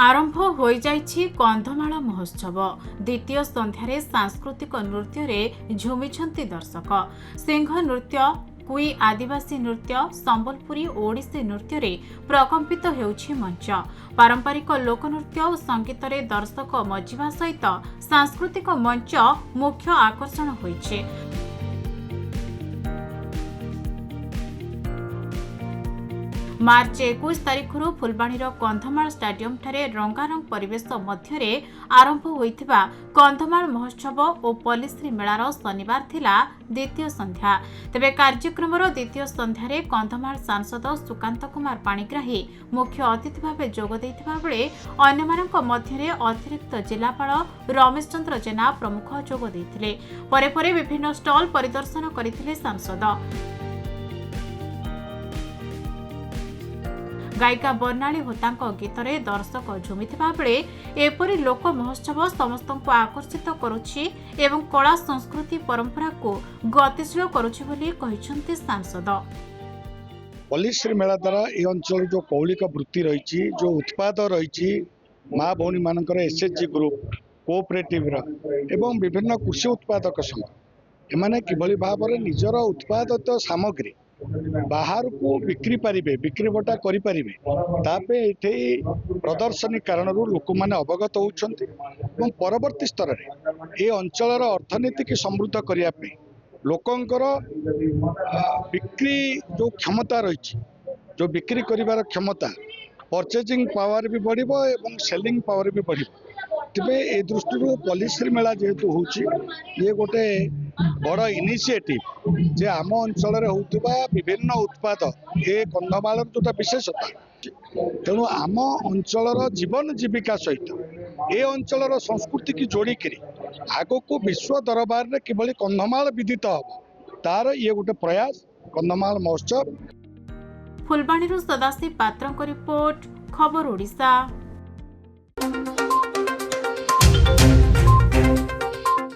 आरंभ हो जाइछि कंधमाल महोत्सव। द्वितीय संध्यारे सांस्कृतिक नृत्य रे झुमिछंती दर्शक। सिंह नृत्य, कुई आदिवासी नृत्य, संबलपुरी ओडिसी नृत्य रे प्रकम्पित हेउछि मंच। पारंपरिक लोकनृत्य और संगीत रे दर्शक मजिबा सहित सांस्कृतिक मंच मुख्य आकर्षण होइछि। मार्च 21 तारिख फुलबाणीर कंधमाल स्टाडियम ठारे रंगारंग परिवेश मध्य आरंभ होइथिबा कंधमाल महोत्सव और पल्लीश्री मेलार शनिवार थिला द्वितीय संध्या। तेबे कार्यक्रमर द्वितीय संध्यारे कंधमाल सांसद सुकांत कुमार पाणिग्राही मुख्य अतिथि भाव जोग दैथिबा बेले अन्यमानक मध्यरे अतिरिक्त जिलापाल रमेश चंद्र जेना प्रमुख जोग दैथिले। परे परे विभिन्न स्टल परिदर्शन करथिले सांसद। गायिका बर्णाली होतांक गीतरे दर्शक झुमिथिबा बेले एपरि लोक महोत्सव समस्तଙ୍କୁ आकर्षित करुछि एवं कला संस्कृति परंपरा को गतिशील करुछि बोली कहिसंती सांसद। पल्लीश्री मेला द्वारा ये अंचल जो कौलिक वृत्ति रही, जो उत्पाद रही, माँ भौणी मानकर एसएचजी ग्रुप कोऑपरेटिव एवं विभिन्न कृषि उत्पादक संघ एमाने किभली भाव में निजर उत्पादित सामग्री बाहर को बिक्री पारिबे, बिक्री बटा करि पारिबे, तापे एठे प्रदर्शनी कारण लोक माने अवगत होउछन्ति एवं परवर्ती स्तर रे ए अंचलर अर्थनीति की समृद्ध करिया पे लोकंकर बिक्री जो क्षमता रही, जो बिक्री करिवार क्षमता, परचेजिंग पावर भी बढ़िबो एवं सेलिंग पावर भी बढ़िबो। तेबे ए दृष्टि पल्लीश्री मेला जेहेतु होउछि ये गोटे बड़ इनिशिएटिव जे आम अंचल होउतबा विभिन्न उत्पाद ए कंधमाल जोटा विशेषता, तेणु आम अंचलर जीवन जीविका सहित ए अंचलर संस्कृति की जोड़ी करी आगो को विश्व दरबार रे किभली कंधमाल विदित हबो तार ये गोटे प्रयास कंधमाल महोत्सव। फुलबाणीरू सदाशिव पात्रଙ୍କ रिपोर्ट, खबर ओडिशा।